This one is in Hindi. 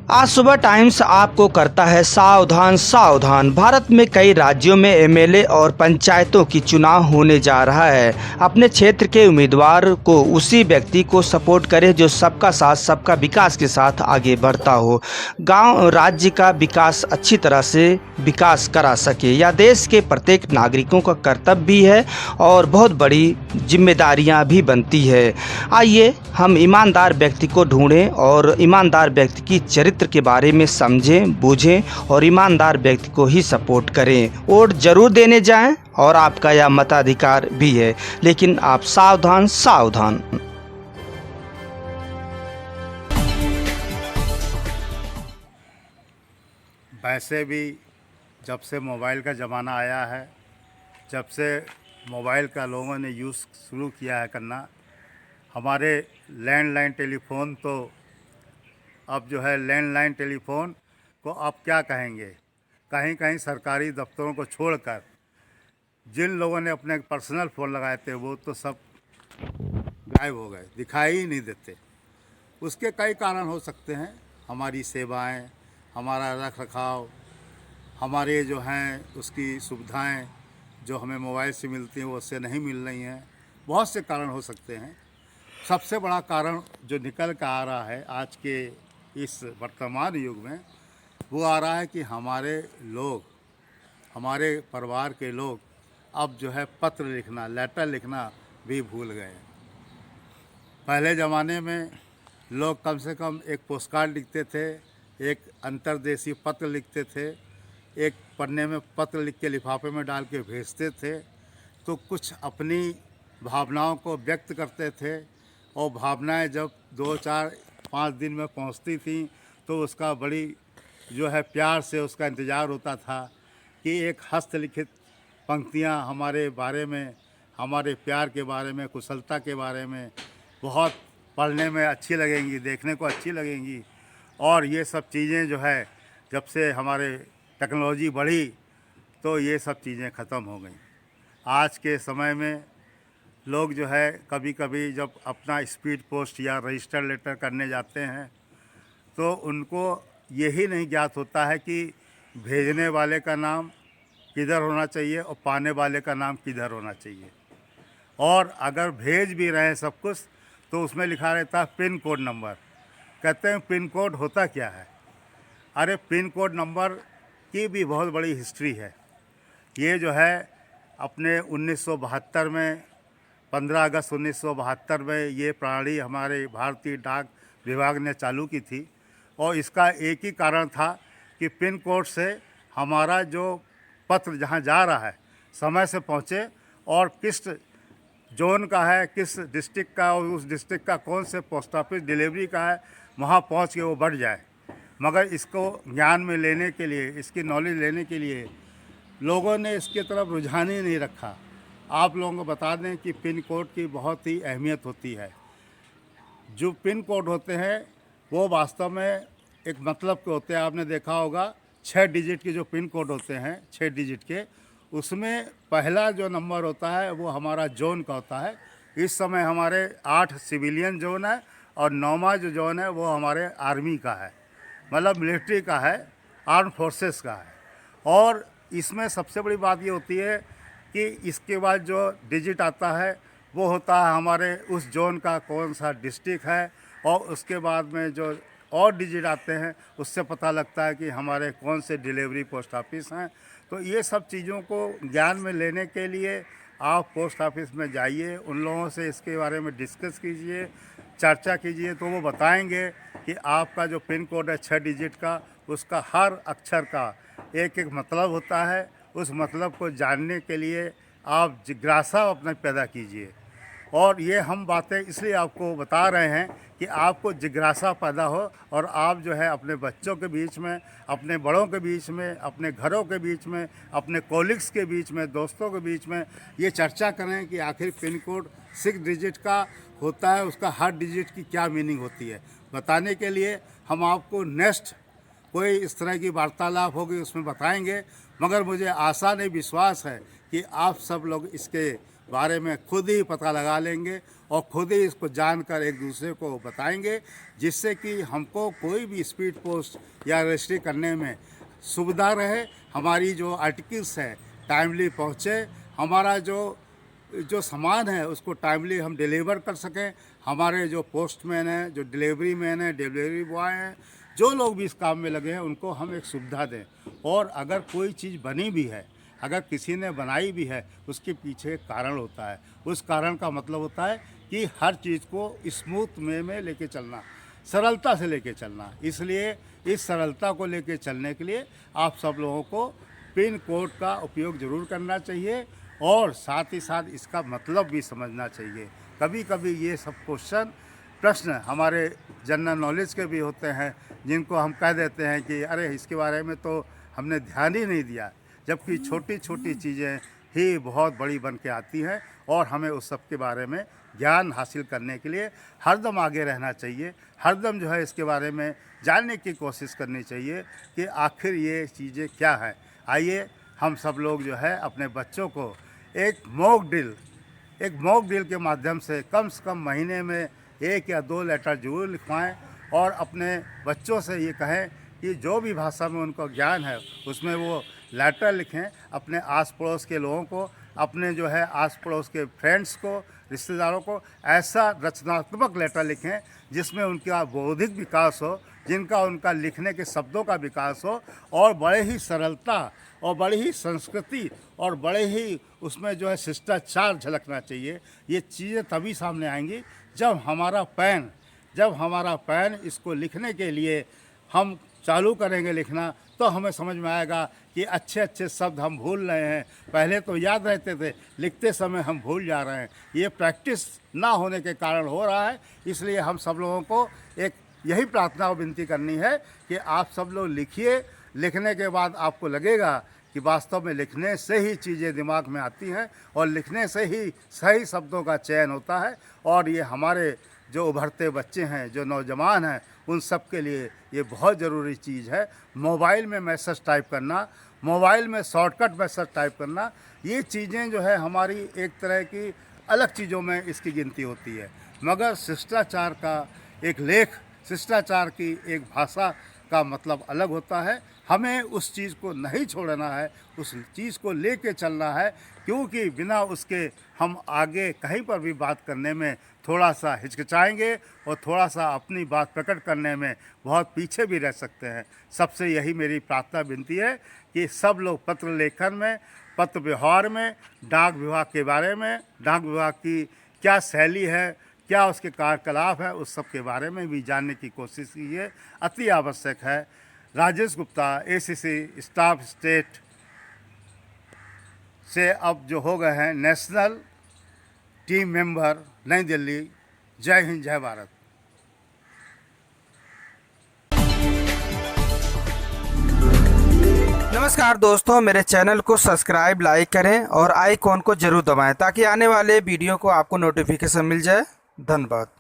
आज सुबह टाइम्स आपको करता है सावधान सावधान। भारत में कई राज्यों में एमएलए और पंचायतों की चुनाव होने जा रहा है। अपने क्षेत्र के उम्मीदवार को उसी व्यक्ति को सपोर्ट करें जो सबका साथ सबका विकास के साथ आगे बढ़ता हो, गांव राज्य का विकास अच्छी तरह से विकास करा सके। यह देश के प्रत्येक नागरिकों का कर्तव्य भी है और बहुत बड़ी जिम्मेदारियां भी बनती है। आइए हम ईमानदार व्यक्ति को ढूंढें और ईमानदार व्यक्ति की चरित्र के बारे में समझें, बूझें और ईमानदार व्यक्ति को ही सपोर्ट करें। वोट जरूर देने जाएं और आपका यह मताधिकार भी है, लेकिन आप सावधान सावधान। वैसे भी जब से मोबाइल का ज़माना आया है, जब से मोबाइल का लोगों ने यूज़ शुरू किया है करना, हमारे लैंडलाइन टेलीफोन तो अब जो है लैंडलाइन टेलीफोन को आप क्या कहेंगे, कहीं कहीं सरकारी दफ्तरों को छोड़कर जिन लोगों ने अपने पर्सनल फ़ोन लगाए थे वो तो सब गायब हो गए, दिखाई ही नहीं देते। उसके कई कारण हो सकते हैं। हमारी सेवाएं, हमारा रख रखाव, हमारे जो हैं उसकी सुविधाएं जो हमें मोबाइल से मिलती हैं वो उससे नहीं मिल रही हैं। बहुत से कारण हो सकते हैं। सबसे बड़ा कारण जो निकल कर आ रहा है आज के इस वर्तमान युग में, वो आ रहा है कि हमारे लोग, हमारे परिवार के लोग अब जो है पत्र लिखना, लेटर लिखना भी भूल गए। पहले ज़माने में लोग कम से कम एक पोस्टकार्ड लिखते थे, एक अंतर्देशीय पत्र लिखते थे, एक पन्ने में पत्र लिख के लिफाफे में डाल के भेजते थे, तो कुछ अपनी भावनाओं को व्यक्त करते थे। और भावनाएं जब 2, 4, 5 दिन में पहुंचती थी तो उसका बड़ी जो है प्यार से उसका इंतज़ार होता था कि एक हस्तलिखित पंक्तियां हमारे बारे में, हमारे प्यार के बारे में, कुशलता के बारे में बहुत पढ़ने में अच्छी लगेंगी, देखने को अच्छी लगेंगी। और ये सब चीज़ें जो है जब से हमारे टेक्नोलॉजी बढ़ी तो ये सब चीज़ें ख़त्म हो गई। आज के समय में लोग जो है कभी कभी जब अपना स्पीड पोस्ट या रजिस्टर लेटर करने जाते हैं तो उनको यही नहीं ज्ञात होता है कि भेजने वाले का नाम किधर होना चाहिए और पाने वाले का नाम किधर होना चाहिए। और अगर भेज भी रहे हैं सब कुछ तो उसमें लिखा रहता है पिन कोड नंबर। कहते हैं पिन कोड होता क्या है? अरे पिन कोड नंबर की भी बहुत बड़ी हिस्ट्री है। ये जो है अपने 1972 में, 15 अगस्त 1972 में ये प्रणाली हमारे भारतीय डाक विभाग ने चालू की थी। और इसका एक ही कारण था कि पिन कोड से हमारा जो पत्र जहाँ जा रहा है समय से पहुँचे और किस जोन का है, किस डिस्ट्रिक्ट का, और उस डिस्ट्रिक्ट का कौन से पोस्ट ऑफिस डिलीवरी का है, वहाँ पहुँच के वो बढ़ जाए। मगर इसको ज्ञान में लेने के लिए, इसकी नॉलेज लेने के लिए लोगों ने इसकी तरफ रुझान ही नहीं रखा। आप लोगों को बता दें कि पिन कोड की बहुत ही अहमियत होती है। जो पिन कोड होते हैं वो वास्तव में एक मतलब के होते हैं। आपने देखा होगा 6 डिजिट के जो पिन कोड होते हैं, 6 डिजिट के, उसमें पहला जो नंबर होता है वो हमारा जोन का होता है। इस समय हमारे 8 सिविलियन जोन है और 9वां जो जोन है वो हमारे आर्मी का है, मतलब मिलिट्री का है, आर्म फोर्सेस का है। और इसमें सबसे बड़ी बात ये होती है कि इसके बाद जो डिजिट आता है वो होता है हमारे उस जोन का कौन सा डिस्ट्रिक्ट है, और उसके बाद में जो और डिजिट आते हैं उससे पता लगता है कि हमारे कौन से डिलीवरी पोस्ट ऑफिस हैं। तो ये सब चीज़ों को ज्ञान में लेने के लिए आप पोस्ट ऑफिस में जाइए, उन लोगों से इसके बारे में डिस्कस कीजिए, चर्चा कीजिए, तो वो बताएंगे कि आपका जो पिन कोड है 6 डिजिट का, उसका हर अक्षर का एक एक मतलब होता है। उस मतलब को जानने के लिए आप जिज्ञासा अपना पैदा कीजिए। और ये हम बातें इसलिए आपको बता रहे हैं कि आपको जिज्ञासा पैदा हो और आप जो है अपने बच्चों के बीच में, अपने बड़ों के बीच में, अपने घरों के बीच में, अपने कोलिग्स के बीच में, दोस्तों के बीच में ये चर्चा करें कि आखिर पिन कोड 6 डिजिट का होता है, उसका हर डिजिट की क्या मीनिंग होती है। बताने के लिए हम आपको नेक्स्ट कोई इस तरह की वार्तालाप होगी उसमें बताएंगे। मगर मुझे आशा नहीं, विश्वास है कि आप सब लोग इसके बारे में खुद ही पता लगा लेंगे और खुद ही इसको जानकर एक दूसरे को बताएंगे, जिससे कि हमको कोई भी स्पीड पोस्ट या रजिस्ट्री करने में सुविधा रहे, हमारी जो आर्टिकल्स है टाइमली पहुँचे, हमारा जो सामान है उसको टाइमली हम डिलीवर कर सकें, हमारे जो पोस्टमैन हैं, जो डिलीवरी मैन हैं, डिलीवरी बॉय हैं, जो लोग भी इस काम में लगे हैं, उनको हम एक सुविधा दें। और अगर कोई चीज़ बनी भी है, अगर किसी ने बनाई भी है, उसके पीछे एक कारण होता है। उस कारण का मतलब होता है कि हर चीज़ को स्मूथ वे में लेके चलना, सरलता से लेके चलना। इसलिए इस सरलता को लेके चलने के लिए आप सब लोगों को पिन कोड का उपयोग ज़रूर करना चाहिए और साथ ही साथ इसका मतलब भी समझना चाहिए। कभी कभी ये सब प्रश्न हमारे जनरल नॉलेज के भी होते हैं, जिनको हम कह देते हैं कि अरे इसके बारे में तो हमने ध्यान ही नहीं दिया, जबकि छोटी छोटी चीज़ें ही बहुत बड़ी बन के आती हैं और हमें उस सब के बारे में ज्ञान हासिल करने के लिए हरदम आगे रहना चाहिए। हरदम जो है इसके बारे में जानने की कोशिश करनी चाहिए कि आखिर ये चीज़ें क्या हैं। आइए हम सब लोग जो है अपने बच्चों को एक मॉक ड्रिल के माध्यम से कम महीने में 1 या 2 लेटर जरूर लिखवाएं और अपने बच्चों से ये कहें कि जो भी भाषा में उनको ज्ञान है उसमें वो लेटर लिखें। अपने आस पड़ोस के लोगों को, अपने जो है आस पड़ोस के फ्रेंड्स को, रिश्तेदारों को ऐसा रचनात्मक लेटर लिखें जिसमें उनका बौद्धिक विकास हो, जिनका उनका लिखने के शब्दों का विकास हो और बड़े ही सरलता और बड़ी ही संस्कृति और बड़े ही उसमें जो है शिष्टाचार झलकना चाहिए। ये चीज़ें तभी सामने आएंगी जब हमारा पेन इसको लिखने के लिए हम चालू करेंगे लिखना, तो हमें समझ में आएगा कि अच्छे अच्छे शब्द हम भूल रहे हैं। पहले तो याद रहते थे, लिखते समय हम भूल जा रहे हैं। ये प्रैक्टिस ना होने के कारण हो रहा है। इसलिए हम सब लोगों को एक यही प्रार्थना और विनती करनी है कि आप सब लोग लिखिए। लिखने के बाद आपको लगेगा कि वास्तव में लिखने से ही चीज़ें दिमाग में आती हैं और लिखने से ही सही शब्दों का चयन होता है। और ये हमारे जो उभरते बच्चे हैं, जो नौजवान हैं, उन सब के लिए ये बहुत ज़रूरी चीज़ है। मोबाइल में मैसेज टाइप करना, मोबाइल में शॉर्टकट मैसेज टाइप करना, ये चीज़ें जो है हमारी एक तरह की अलग चीज़ों में इसकी गिनती होती है। मगर शिष्टाचार का एक लेख, शिष्टाचार की एक भाषा का मतलब अलग होता है। हमें उस चीज़ को नहीं छोड़ना है, उस चीज़ को लेके चलना है, क्योंकि बिना उसके हम आगे कहीं पर भी बात करने में थोड़ा सा हिचकिचाएंगे और थोड़ा सा अपनी बात प्रकट करने में बहुत पीछे भी रह सकते हैं। सबसे यही मेरी प्रार्थना विनती है कि सब लोग पत्र लेखन में, पत्र व्यवहार में, डाक विभाग के बारे में, डाक विभाग की क्या शैली है, क्या उसके कार्यकलाप है, उस सब के बारे में भी जानने की कोशिश कीजिए। अति आवश्यक है। Rajesh Gupta, ACC staff state से अब जो हो गए हैं नेशनल टीम मेंबर, नई दिल्ली। जय हिंद, जय भारत। नमस्कार दोस्तों, मेरे चैनल को सब्सक्राइब, लाइक करें और आइकॉन को जरूर दबाएं ताकि आने वाले वीडियो को आपको नोटिफिकेशन मिल जाए। धन्यवाद।